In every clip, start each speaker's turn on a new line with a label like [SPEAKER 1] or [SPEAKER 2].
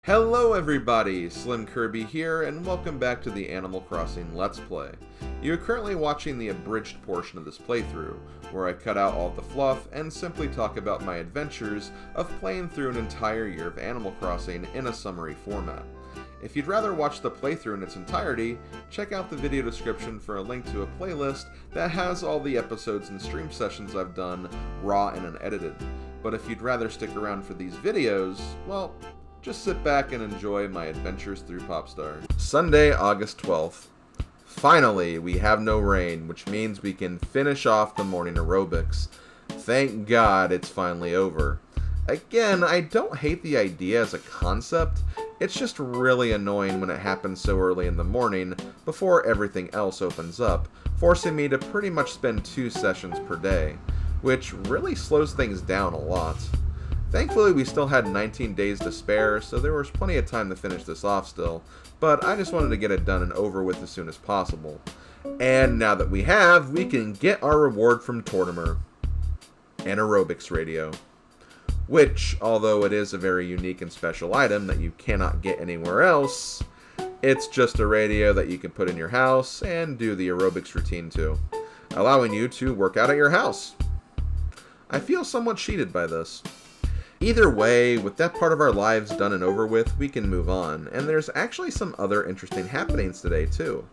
[SPEAKER 1] Hello everybody, SlimKirby here, and welcome back to the Animal Crossing Let's Play. You're currently watching the abridged portion of this playthrough, where I cut out all the fluff and simply talk about my adventures of playing through an entire year of Animal Crossing in a summary format. If you'd rather watch the playthrough in its entirety, check out the video description for a link to a playlist that has all the episodes and stream sessions I've done, raw and unedited. But if you'd rather stick around for these videos, well, just sit back and enjoy my adventures through Popstar. Sunday, August 12th. Finally, we have no rain, which means we can finish off the morning aerobics. Thank God it's finally over. Again, I don't hate the idea as a concept, it's just really annoying when it happens so early in the morning before everything else opens up, forcing me to pretty much spend 2 sessions per day, which really slows things down a lot. Thankfully, we still had 19 days to spare, so there was plenty of time to finish this off still, but I just wanted to get it done and over with as soon as possible. And now that we have, we can get our reward from Tortimer, an aerobics radio. Which, although it is a very unique and special item that you cannot get anywhere else, it's just a radio that you can put in your house and do the aerobics routine to, allowing you to work out at your house. I feel somewhat cheated by this. Either way, with that part of our lives done and over with, we can move on, and there's actually some other interesting happenings today too.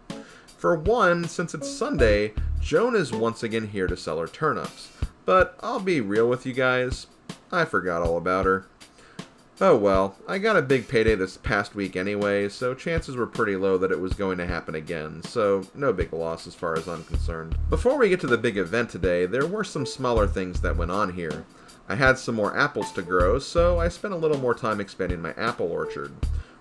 [SPEAKER 1] For one, since it's Sunday, Joan is once again here to sell her turnips, but I'll be real with you guys, I forgot all about her. Oh well, I got a big payday this past week anyway, so chances were pretty low that it was going to happen again, so no big loss as far as I'm concerned. Before we get to the big event today, there were some smaller things that went on here. I had some more apples to grow, so I spent a little more time expanding my apple orchard.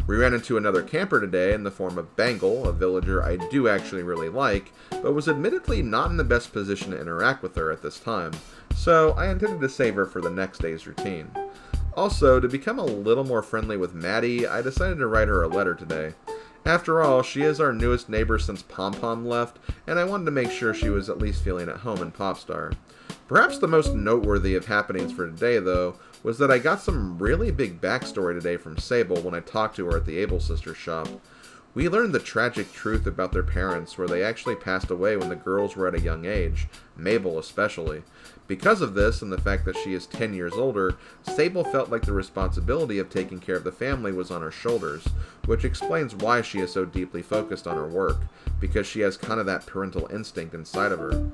[SPEAKER 1] We ran into another camper today in the form of Bangle, a villager I do actually really like, but was admittedly not in the best position to interact with her at this time, so I intended to save her for the next day's routine. Also, to become a little more friendly with Maddie, I decided to write her a letter today. After all, she is our newest neighbor since Pom Pom left, and I wanted to make sure she was at least feeling at home in Popstar. Perhaps the most noteworthy of happenings for today, though, was that I got some really big backstory today from Sable when I talked to her at the Able Sisters shop. We learned the tragic truth about their parents, where they actually passed away when the girls were at a young age, Mabel especially. Because of this, and the fact that she is 10 years older, Sable felt like the responsibility of taking care of the family was on her shoulders, which explains why she is so deeply focused on her work, because she has kind of that parental instinct inside of her.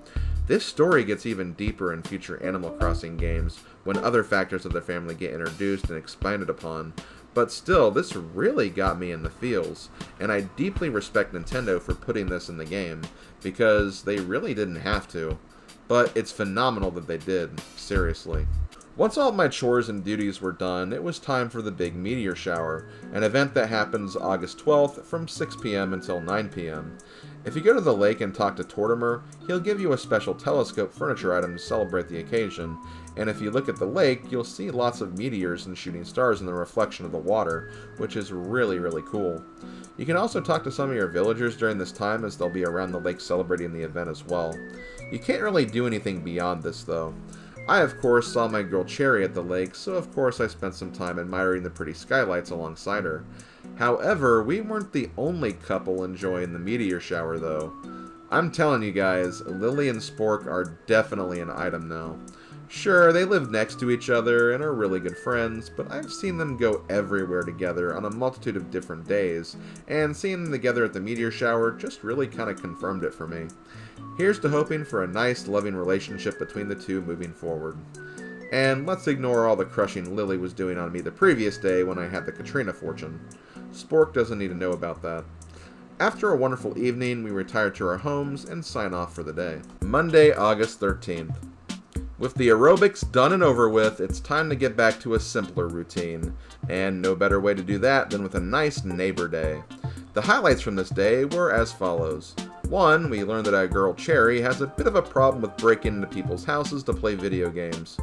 [SPEAKER 1] This story gets even deeper in future Animal Crossing games, when other factors of the family get introduced and expanded upon, but still, this really got me in the feels, and I deeply respect Nintendo for putting this in the game, because they really didn't have to. But it's phenomenal that they did, seriously. Once all of my chores and duties were done, it was time for the big Meteor shower, an event that happens August 12th from 6 p.m. until 9 p.m. If you go to the lake and talk to Tortimer, he'll give you a special telescope furniture item to celebrate the occasion, and if you look at the lake, you'll see lots of meteors and shooting stars in the reflection of the water, which is really, really cool. You can also talk to some of your villagers during this time, as they'll be around the lake celebrating the event as well. You can't really do anything beyond this though. I of course saw my girl Cherry at the lake, so of course I spent some time admiring the pretty skylights alongside her. However, we weren't the only couple enjoying the meteor shower though. I'm telling you guys, Lily and Spork are definitely an item now. Sure, they live next to each other and are really good friends, but I've seen them go everywhere together on a multitude of different days, and seeing them together at the meteor shower just really kind of confirmed it for me. Here's to hoping for a nice, loving relationship between the two moving forward. And let's ignore all the crushing Lily was doing on me the previous day when I had the Katrina fortune. Spork doesn't need to know about that. After a wonderful evening, we retire to our homes and sign off for the day. Monday, August 13th. With the aerobics done and over with, it's time to get back to a simpler routine. And no better way to do that than with a nice neighbor day. The highlights from this day were as follows. 1. We learned that our girl Cherry has a bit of a problem with breaking into people's houses to play video games.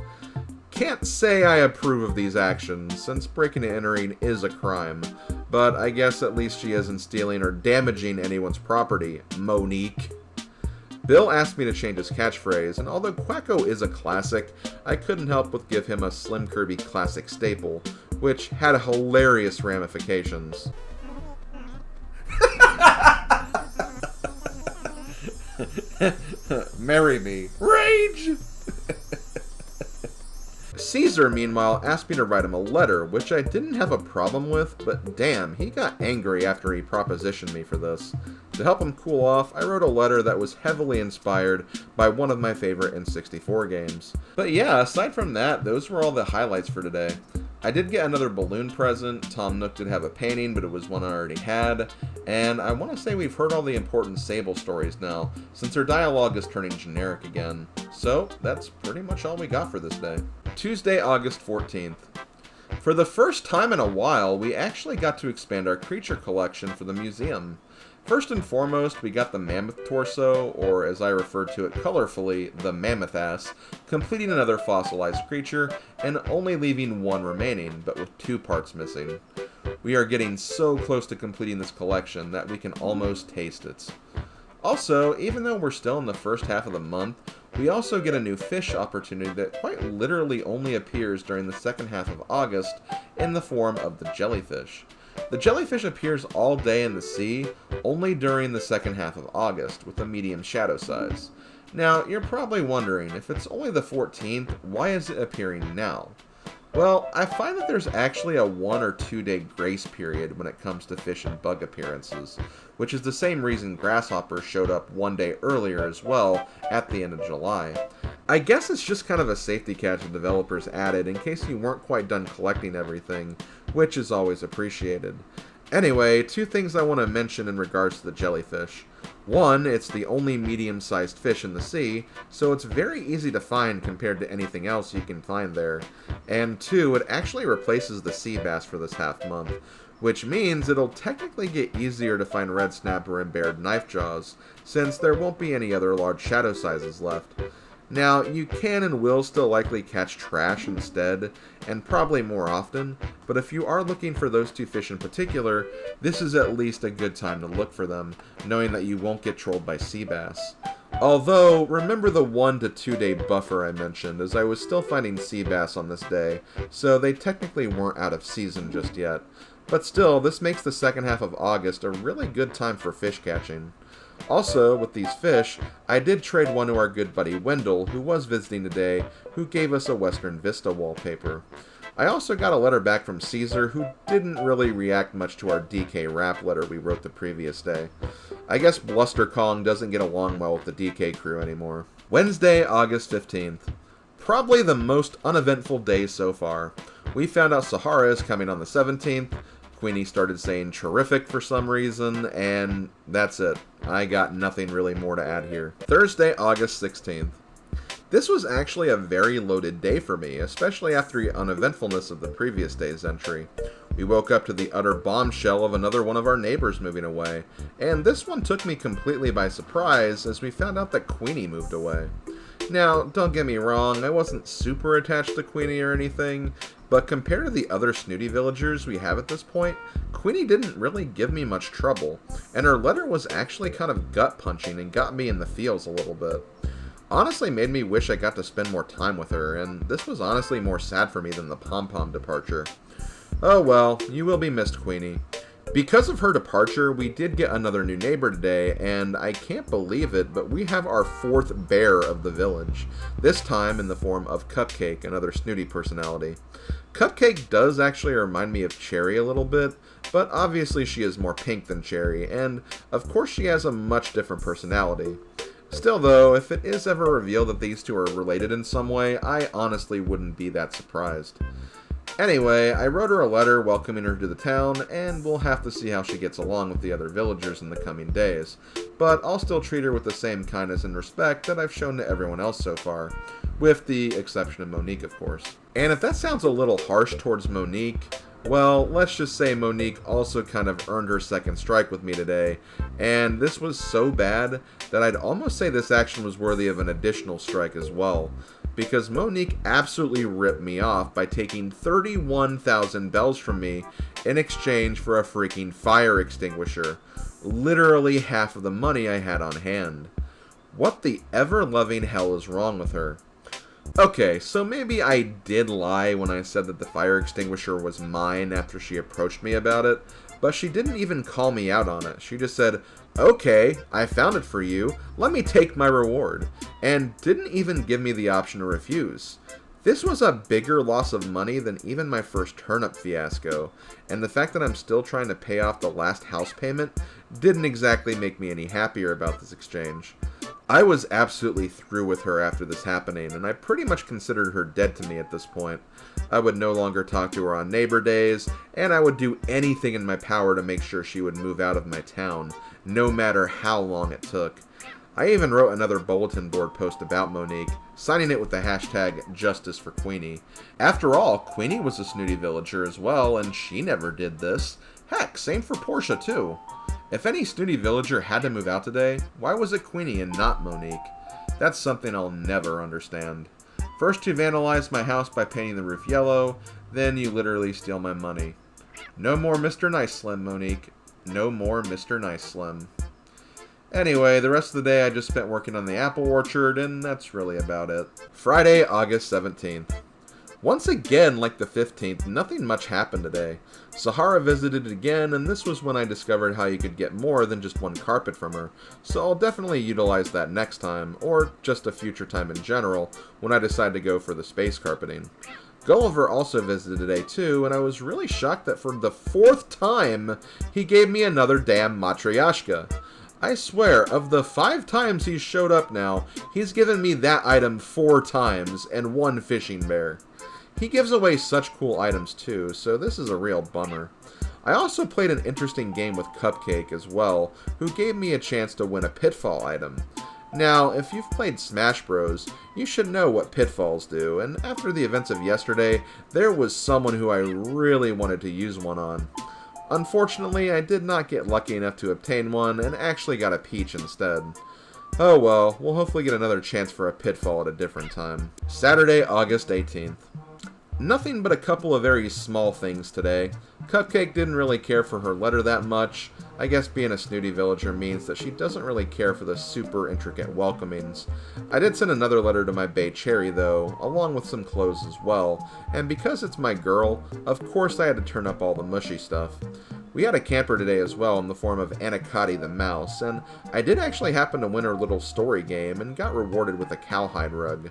[SPEAKER 1] Can't say I approve of these actions, since breaking and entering is a crime, but I guess at least she isn't stealing or damaging anyone's property, Monique. Bill asked me to change his catchphrase, and although Quacko is a classic, I couldn't help but give him a SlimKirby classic staple, which had hilarious ramifications. Marry me. Rage! Caesar, meanwhile, asked me to write him a letter, which I didn't have a problem with, but damn, he got angry after he propositioned me for this. To help him cool off, I wrote a letter that was heavily inspired by one of my favorite N64 games. But yeah, aside from that, those were all the highlights for today. I did get another balloon present. Tom Nook did have a painting, but it was one I already had. And I want to say we've heard all the important Sable stories now, since her dialogue is turning generic again. So, that's pretty much all we got for this day. Tuesday, August 14th. For the first time in a while, we actually got to expand our creature collection for the museum. First and foremost, we got the mammoth torso, or as I refer to it colorfully, the mammoth ass, completing another fossilized creature, and only leaving one remaining, but with 2 parts missing. We are getting so close to completing this collection that we can almost taste it. Also, even though we're still in the first half of the month, we also get a new fish opportunity that quite literally only appears during the second half of August in the form of the jellyfish. The jellyfish appears all day in the sea, only during the second half of August, with a medium shadow size. Now, you're probably wondering, if it's only the 14th, why is it appearing now? Well, I find that there's actually a 1 or 2 day grace period when it comes to fish and bug appearances, which is the same reason grasshoppers showed up 1 day earlier as well, at the end of July. I guess it's just kind of a safety catch the developers added in case you weren't quite done collecting everything, which is always appreciated. Anyway, 2 things I want to mention in regards to the jellyfish. 1, it's the only medium-sized fish in the sea, so it's very easy to find compared to anything else you can find there. And 2, it actually replaces the sea bass for this half month, which means it'll technically get easier to find red snapper and bared knife jaws, since there won't be any other large shadow sizes left. Now, you can and will still likely catch trash instead, and probably more often, but if you are looking for those 2 fish in particular, this is at least a good time to look for them, knowing that you won't get trolled by sea bass. Although, remember the 1 to 2 day buffer I mentioned, as I was still finding sea bass on this day, so they technically weren't out of season just yet. But still, this makes the second half of August a really good time for fish catching. Also, with these fish, I did trade one to our good buddy Wendell, who was visiting today, who gave us a Western Vista wallpaper. I also got a letter back from Caesar, who didn't really react much to our DK rap letter we wrote the previous day. I guess Bluster Kong doesn't get along well with the DK crew anymore. Wednesday, August 15th. Probably the most uneventful day so far. We found out Sahara is coming on the 17th, Queenie started saying terrific for some reason, and that's it. I got nothing really more to add here. Thursday, August 16th. This was actually a very loaded day for me, especially after the uneventfulness of the previous day's entry. We woke up to the utter bombshell of another one of our neighbors moving away, and this one took me completely by surprise as we found out that Queenie moved away. Now, don't get me wrong, I wasn't super attached to Queenie or anything, but compared to the other snooty villagers we have at this point, Queenie didn't really give me much trouble, and her letter was actually kind of gut-punching and got me in the feels a little bit. Honestly made me wish I got to spend more time with her, and this was honestly more sad for me than the Pom-Pom departure. Oh well, you will be missed, Queenie. Because of her departure, we did get another new neighbor today, and I can't believe it, but we have our 4th bear of the village, this time in the form of Cupcake, another snooty personality. Cupcake does actually remind me of Cherry a little bit, but obviously she is more pink than Cherry, and of course she has a much different personality. Still though, if it is ever revealed that these two are related in some way, I honestly wouldn't be that surprised. Anyway, I wrote her a letter welcoming her to the town, and we'll have to see how she gets along with the other villagers in the coming days, but I'll still treat her with the same kindness and respect that I've shown to everyone else so far, with the exception of Monique, of course. And if that sounds a little harsh towards Monique, well, let's just say Monique also kind of earned her second strike with me today, and this was so bad that I'd almost say this action was worthy of an additional strike as well, because Monique absolutely ripped me off by taking 31,000 bells from me in exchange for a freaking fire extinguisher, literally half of the money I had on hand. What the ever-loving hell is wrong with her? Okay, so maybe I did lie when I said that the fire extinguisher was mine after she approached me about it, but she didn't even call me out on it. She just said, "Okay, I found it for you, let me take my reward," and didn't even give me the option to refuse. This was a bigger loss of money than even my first turnip fiasco, and the fact that I'm still trying to pay off the last house payment didn't exactly make me any happier about this exchange. I was absolutely through with her after this happening, and I pretty much considered her dead to me at this point. I would no longer talk to her on neighbor days, and I would do anything in my power to make sure she would move out of my town, no matter how long it took. I even wrote another bulletin board post about Monique, signing it with the hashtag Justice for Queenie. After all, Queenie was a snooty villager as well, and she never did this. Heck, same for Portia too. If any snooty villager had to move out today, why was it Queenie and not Monique? That's something I'll never understand. First you vandalize my house by painting the roof yellow, then you literally steal my money. No more Mr. Nice Slim, Monique. No more Mr. Nice Slim. Anyway, the rest of the day I just spent working on the apple orchard, and that's really about it. Friday, August 17th. Once again, like the 15th, nothing much happened today. Sahara visited again, and this was when I discovered how you could get more than just one carpet from her, so I'll definitely utilize that next time, or just a future time in general, when I decide to go for the space carpeting. Gulliver also visited today too, and I was really shocked that for the 4th time, he gave me another damn Matryoshka. I swear, of the 5 times he's showed up now, he's given me that item 4 times, and 1 fishing bear. He gives away such cool items too, so this is a real bummer. I also played an interesting game with Cupcake as well, who gave me a chance to win a Pitfall item. Now, if you've played Smash Bros, you should know what pitfalls do, and after the events of yesterday, there was someone who I really wanted to use one on. Unfortunately, I did not get lucky enough to obtain one, and actually got a Peach instead. Oh well, we'll hopefully get another chance for a pitfall at a different time. Saturday, August 18th. Nothing but a couple of very small things today. Cupcake didn't really care for her letter that much. I guess being a snooty villager means that she doesn't really care for the super intricate welcomings. I did send another letter to my Bay Cherry though, along with some clothes as well, and because it's my girl, of course I had to turn up all the mushy stuff. We had a camper today as well in the form of Anacotti the mouse, and I did actually happen to win her little story game and got rewarded with a cowhide rug.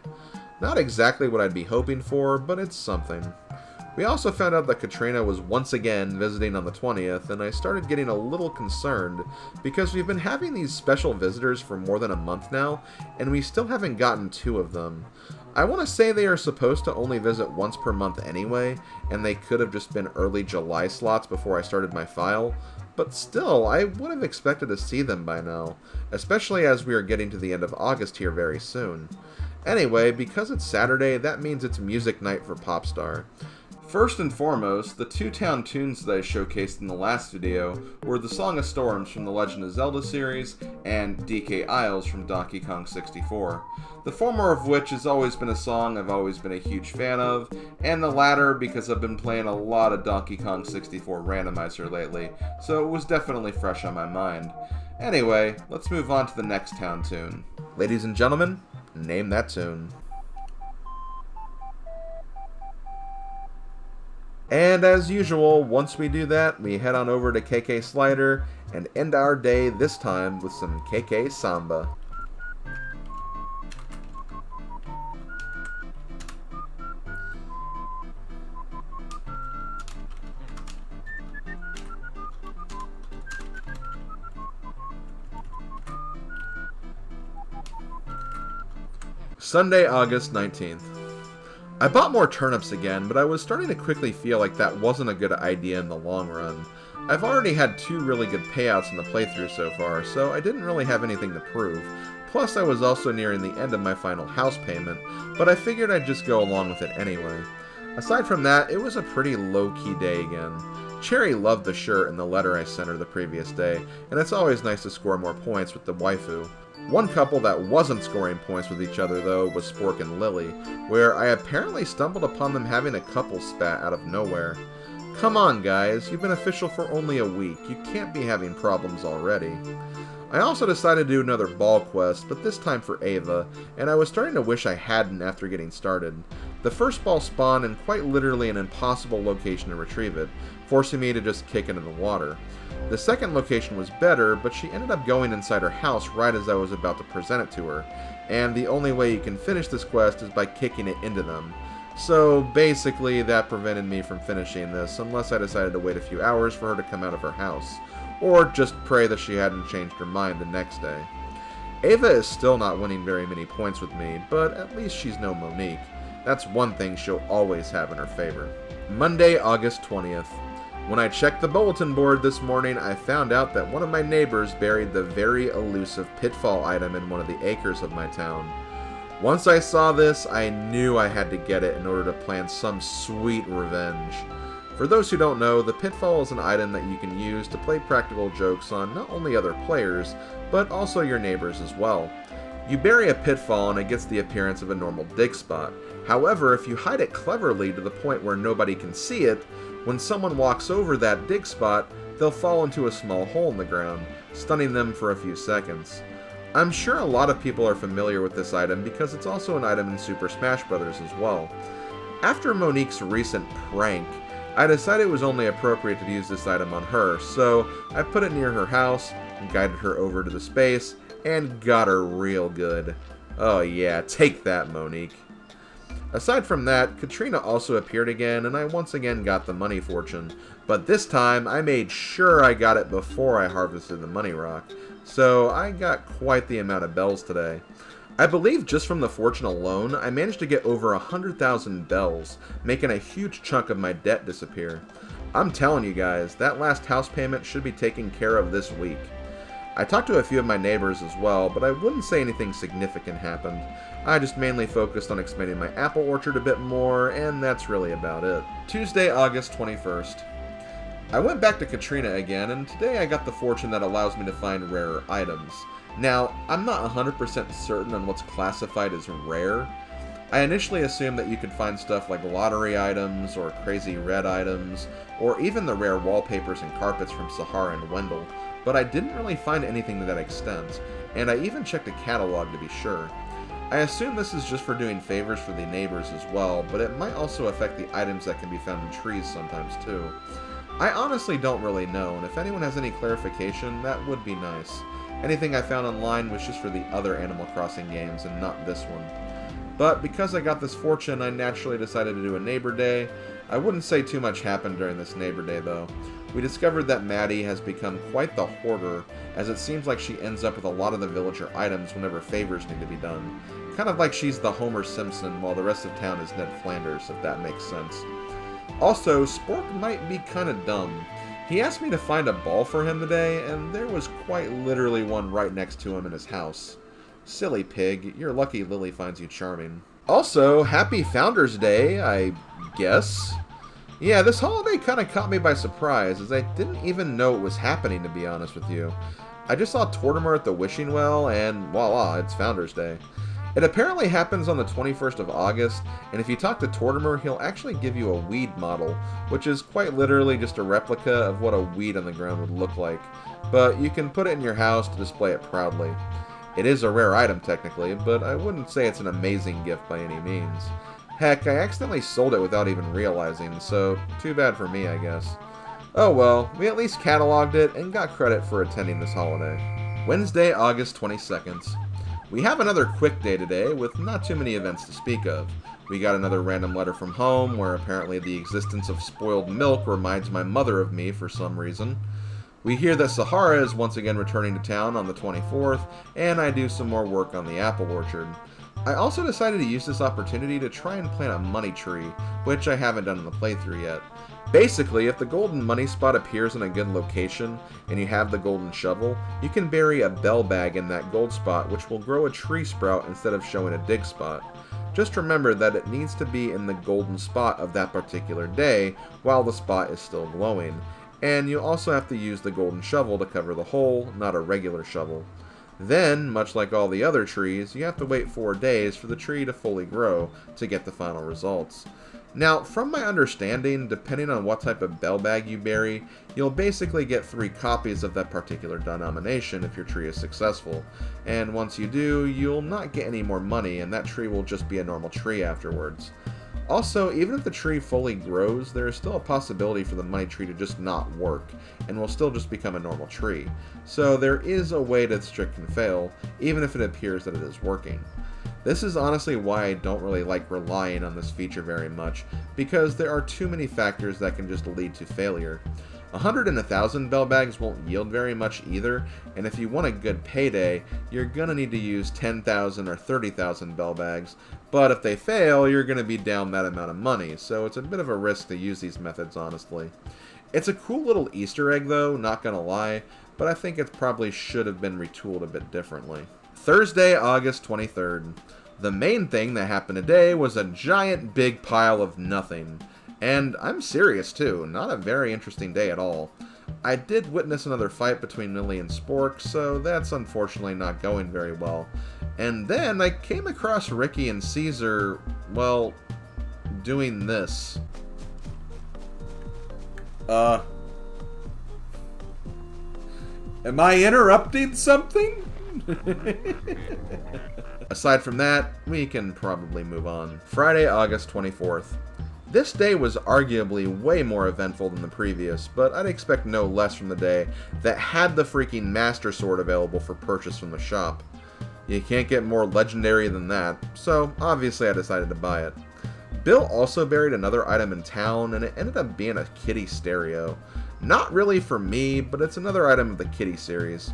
[SPEAKER 1] Not exactly what I'd be hoping for, but it's something. We also found out that Katrina was once again visiting on the 20th, and I started getting a little concerned because we've been having these special visitors for more than a month now, and we still haven't gotten 2 of them. I want to say they are supposed to only visit once per month anyway, and they could have just been early July slots before I started my file, but still, I would have expected to see them by now, especially as we are getting to the end of August here very soon. Anyway, because it's Saturday, that means it's music night for Popstar. First and foremost, the 2 town tunes that I showcased in the last video were the Song of Storms from the Legend of Zelda series and DK Isles from Donkey Kong 64. The former of which has always been a song I've always been a huge fan of, and the latter because I've been playing a lot of Donkey Kong 64 randomizer lately, so it was definitely fresh on my mind. Anyway, let's move on to the next town tune. Ladies and gentlemen, name that tune. And as usual, once we do that, we head on over to KK Slider and end our day this time with some KK Samba. Sunday, August 19th. I bought more turnips again, but I was starting to quickly feel like that wasn't a good idea in the long run. I've already had 2 really good payouts in the playthrough so far, so I didn't really have anything to prove. Plus, I was also nearing the end of my final house payment, but I figured I'd just go along with it anyway. Aside from that, it was a pretty low-key day again. Cherry loved the shirt and the letter I sent her the previous day, and it's always nice to score more points with the waifu. One couple that wasn't scoring points with each other, though, was Spork and Lily, where I apparently stumbled upon them having a couple spat out of nowhere. Come on, guys, you've been official for only a week. You can't be having problems already. I also decided to do another ball quest, but this time for Ava, and I was starting to wish I hadn't after getting started. The first ball spawned in quite literally an impossible location to retrieve it, forcing me to just kick it in the water. The second location was better, but she ended up going inside her house right as I was about to present it to her, and the only way you can finish this quest is by kicking it into them. So basically that prevented me from finishing this unless I decided to wait a few hours for her to come out of her house, or just pray that she hadn't changed her mind the next day. Ava is still not winning very many points with me, but at least she's no Monique. That's one thing she'll always have in her favor. Monday, August 20th. When I checked the bulletin board this morning, I found out that one of my neighbors buried the very elusive pitfall item in one of the acres of my town. Once I saw this, I knew I had to get it in order to plan some sweet revenge. For those who don't know, the pitfall is an item that you can use to play practical jokes on not only other players, but also your neighbors as well. You bury a pitfall and it gets the appearance of a normal dig spot. However, if you hide it cleverly to the point where nobody can see it, when someone walks over that dig spot, they'll fall into a small hole in the ground, stunning them for a few seconds. I'm sure a lot of people are familiar with this item because it's also an item in Super Smash Bros. As well. After Monique's recent prank, I decided it was only appropriate to use this item on her, so I put it near her house, guided her over to the space, and got her real good. Oh yeah, take that, Monique. Aside from that, Katrina also appeared again, and I once again got the money fortune, but this time I made sure I got it before I harvested the money rock, so I got quite the amount of bells today. I believe just from the fortune alone, I managed to get over 100,000 bells, making a huge chunk of my debt disappear. I'm telling you guys, that last house payment should be taken care of this week. I talked to a few of my neighbors as well, but I wouldn't say anything significant happened. I just mainly focused on expanding my apple orchard a bit more, and that's really about it. Tuesday, August 21st. I went back to Katrina again, and today I got the fortune that allows me to find rarer items. Now, I'm not 100% certain on what's classified as rare. I initially assumed that you could find stuff like lottery items, or crazy red items, or even the rare wallpapers and carpets from Sahara and Wendell, but I didn't really find anything to that extent, and I even checked a catalog to be sure. I assume this is just for doing favors for the neighbors as well, but it might also affect the items that can be found in trees sometimes too. I honestly don't really know, and if anyone has any clarification, that would be nice. Anything I found online was just for the other Animal Crossing games and not this one. But because I got this fortune, I naturally decided to do a neighbor day. I wouldn't say too much happened during this neighbor day though. We discovered that Maddie has become quite the hoarder, as it seems like she ends up with a lot of the villager items whenever favors need to be done. Kind of like she's the Homer Simpson while the rest of town is Ned Flanders, if that makes sense. Also, Spork might be kinda dumb. He asked me to find a ball for him today, and there was quite literally one right next to him in his house. Silly pig, you're lucky Lily finds you charming. Also, happy Founders Day, I guess. Yeah, this holiday kinda caught me by surprise, as I didn't even know it was happening, to be honest with you. I just saw Tortimer at the Wishing Well, and voila, it's Founders Day. It apparently happens on the 21st of August, and if you talk to Tortimer, he'll actually give you a weed model, which is quite literally just a replica of what a weed on the ground would look like, but you can put it in your house to display it proudly. It is a rare item technically, but I wouldn't say it's an amazing gift by any means. Heck, I accidentally sold it without even realizing, so too bad for me, I guess. Oh well, we at least cataloged it and got credit for attending this holiday. Wednesday, August 22nd. We have another quick day today with not too many events to speak of. We got another random letter from home where apparently the existence of spoiled milk reminds my mother of me for some reason. We hear that Sahara is once again returning to town on the 24th, and I do some more work on the apple orchard. I also decided to use this opportunity to try and plant a money tree, which I haven't done in the playthrough yet. Basically, if the golden money spot appears in a good location, and you have the golden shovel, you can bury a bell bag in that gold spot, which will grow a tree sprout instead of showing a dig spot. Just remember that it needs to be in the golden spot of that particular day, while the spot is still glowing. And you also have to use the golden shovel to cover the hole, not a regular shovel. Then, much like all the other trees, you have to wait 4 days for the tree to fully grow to get the final results. Now, from my understanding, depending on what type of bell bag you bury, you'll basically get 3 copies of that particular denomination if your tree is successful. And once you do, you'll not get any more money, and that tree will just be a normal tree afterwards. Also, even if the tree fully grows, there is still a possibility for the money tree to just not work, and will still just become a normal tree. So there is a way that this trick can fail, even if it appears that it is working. This is honestly why I don't really like relying on this feature very much, because there are too many factors that can just lead to failure. 100 and 1,000 bell bags won't yield very much either, and if you want a good payday, you're gonna need to use 10,000 or 30,000 bell bags, but if they fail, you're gonna be down that amount of money, so it's a bit of a risk to use these methods, honestly. It's a cool little Easter egg though, not gonna lie, but I think it probably should have been retooled a bit differently. Thursday, August 23rd. The main thing that happened today was a giant big pile of nothing. And I'm serious too, not a very interesting day at all. I did witness another fight between Lily and Spork, so that's unfortunately not going very well. And then I came across Ricky and Caesar, well, doing this. Am I interrupting something? Aside from that, we can probably move on. Friday, August 24th. This day was arguably way more eventful than the previous, but I'd expect no less from the day that had the freaking Master Sword available for purchase from the shop. You can't get more legendary than that, so obviously I decided to buy it. Bill also buried another item in town, and it ended up being a kitty stereo. Not really for me, but it's another item of the kitty series.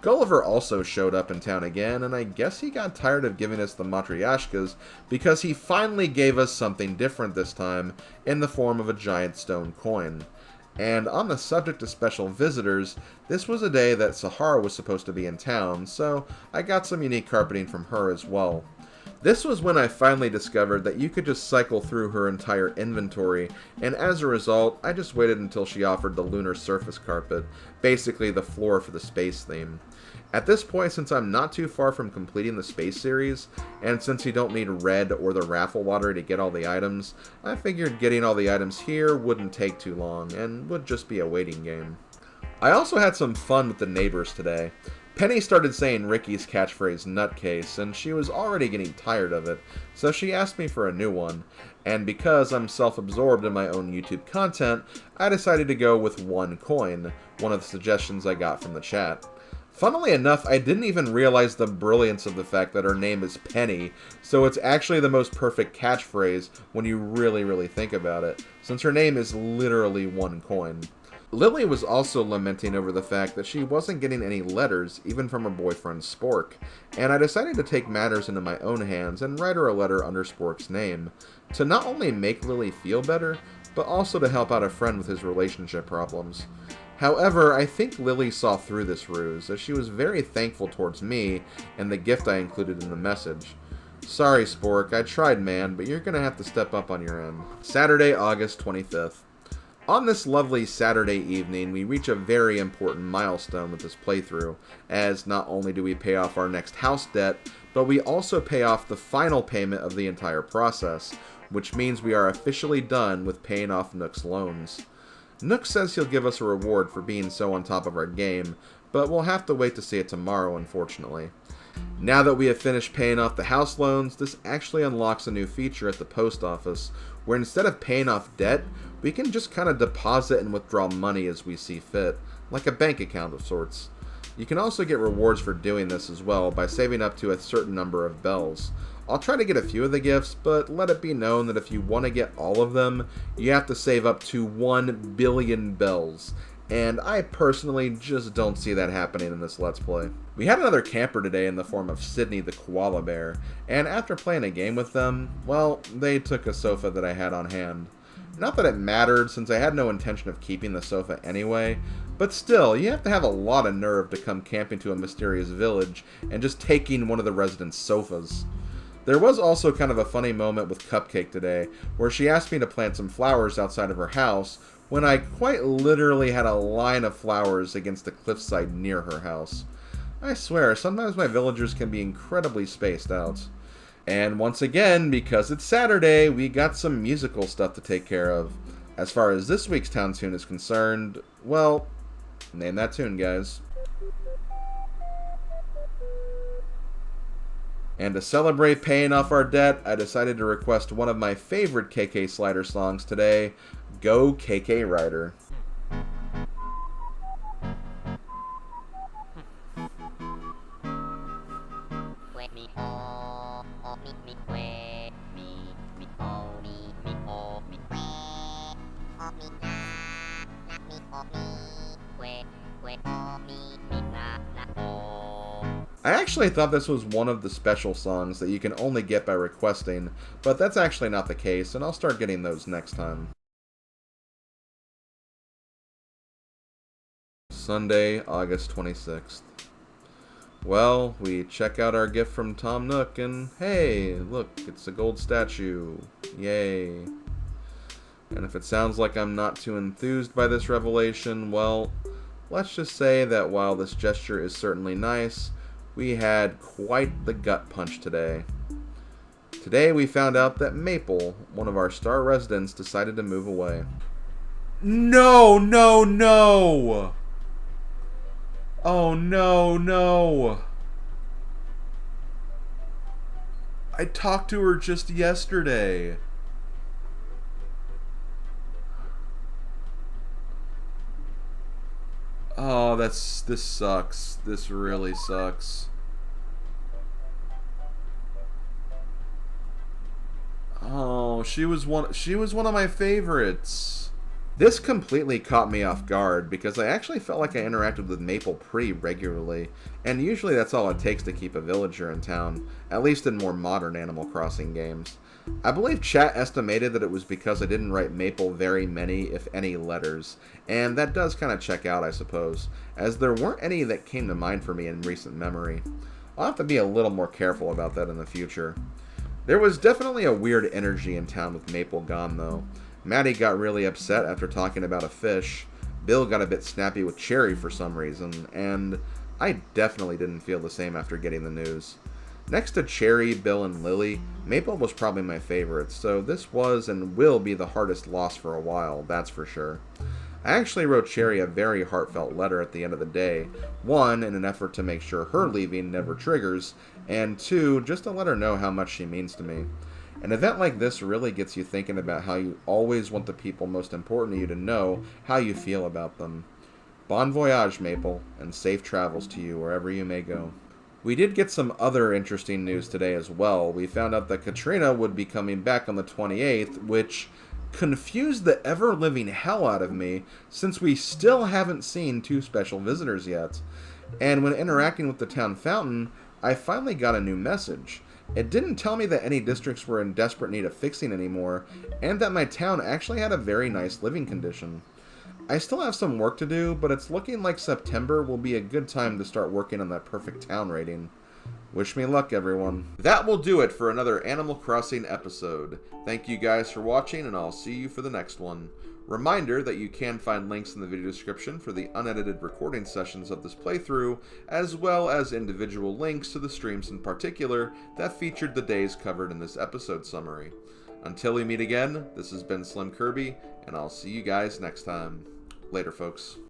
[SPEAKER 1] Gulliver also showed up in town again, and I guess he got tired of giving us the Matryoshkas because he finally gave us something different this time in the form of a giant stone coin. And on the subject of special visitors, this was a day that Sahara was supposed to be in town, so I got some unique carpeting from her as well. This was when I finally discovered that you could just cycle through her entire inventory, and as a result, I just waited until she offered the lunar surface carpet, basically the floor for the space theme. At this point, since I'm not too far from completing the space series, and since you don't need red or the raffle lottery to get all the items, I figured getting all the items here wouldn't take too long, and would just be a waiting game. I also had some fun with the neighbors today. Penny started saying Ricky's catchphrase nutcase, and she was already getting tired of it, so she asked me for a new one, and because I'm self-absorbed in my own YouTube content, I decided to go with one coin, one of the suggestions I got from the chat. Funnily enough, I didn't even realize the brilliance of the fact that her name is Penny, so it's actually the most perfect catchphrase when you really think about it, since her name is literally one coin. Lily was also lamenting over the fact that she wasn't getting any letters, even from her boyfriend Spork, and I decided to take matters into my own hands and write her a letter under Spork's name, to not only make Lily feel better, but also to help out a friend with his relationship problems. However, I think Lily saw through this ruse, as she was very thankful towards me and the gift I included in the message. Sorry Spork, I tried man, but you're gonna have to step up on your end. Saturday, August 25th. On this lovely Saturday evening, we reach a very important milestone with this playthrough, as not only do we pay off our next house debt, but we also pay off the final payment of the entire process, which means we are officially done with paying off Nook's loans. Nook says he'll give us a reward for being so on top of our game, but we'll have to wait to see it tomorrow, unfortunately. Now that we have finished paying off the house loans, this actually unlocks a new feature at the post office, where instead of paying off debt, we can just kind of deposit and withdraw money as we see fit, like a bank account of sorts. You can also get rewards for doing this as well by saving up to a certain number of bells. I'll try to get a few of the gifts, but let it be known that if you want to get all of them, you have to save up to 1 billion bells, and I personally just don't see that happening in this Let's Play. We had another camper today in the form of Sydney the koala bear, and after playing a game with them, well, they took a sofa that I had on hand. Not that it mattered, since I had no intention of keeping the sofa anyway, but still, you have to have a lot of nerve to come camping to a mysterious village and just taking one of the residents' sofas. There was also kind of a funny moment with Cupcake today, where she asked me to plant some flowers outside of her house, when I quite literally had a line of flowers against the cliffside near her house. I swear, sometimes my villagers can be incredibly spaced out. And once again, because it's Saturday, we got some musical stuff to take care of. As far as this week's town tune is concerned, well, name that tune, guys. And to celebrate paying off our debt, I decided to request one of my favorite KK Slider songs today, Go KK Rider. I actually thought this was one of the special songs that you can only get by requesting, but that's actually not the case, and I'll start getting those next time. Sunday, August 26th. Well, we check out our gift from Tom Nook, and hey, look, it's a gold statue. Yay. And if it sounds like I'm not too enthused by this revelation, well, let's just say that while this gesture is certainly nice, we had quite the gut punch today. Today we found out that Maple, one of our star residents, decided to move away. No, no, no! Oh, no, no! I talked to her just yesterday. Oh, this sucks. This really sucks. Oh, she was one of my favorites. This completely caught me off guard because I actually felt like I interacted with Maple pretty regularly, and usually that's all it takes to keep a villager in town, at least in more modern Animal Crossing games. I believe chat estimated that it was because I didn't write Maple very many, if any, letters, and that does kind of check out, I suppose, as there weren't any that came to mind for me in recent memory. I'll have to be a little more careful about that in the future. There was definitely a weird energy in town with Maple gone, though. Maddie got really upset after talking about a fish, Bill got a bit snappy with Cherry for some reason, and I definitely didn't feel the same after getting the news. Next to Cherry, Bill, and Lily, Maple was probably my favorite, so this was and will be the hardest loss for a while, that's for sure. I actually wrote Cherry a very heartfelt letter at the end of the day, one, in an effort to make sure her leaving never triggers, and two, just to let her know how much she means to me. An event like this really gets you thinking about how you always want the people most important to you to know how you feel about them. Bon voyage, Maple, and safe travels to you wherever you may go. We did get some other interesting news today as well. We found out that Katrina would be coming back on the 28th, which confused the ever-living hell out of me, since we still haven't seen two special visitors yet. And when interacting with the town fountain, I finally got a new message. It didn't tell me that any districts were in desperate need of fixing anymore, and that my town actually had a very nice living condition. I still have some work to do, but it's looking like September will be a good time to start working on that perfect town rating. Wish me luck, everyone. That will do it for another Animal Crossing episode. Thank you guys for watching, and I'll see you for the next one. Reminder that you can find links in the video description for the unedited recording sessions of this playthrough, as well as individual links to the streams in particular that featured the days covered in this episode summary. Until we meet again, this has been SlimKirby, and I'll see you guys next time. Later, folks.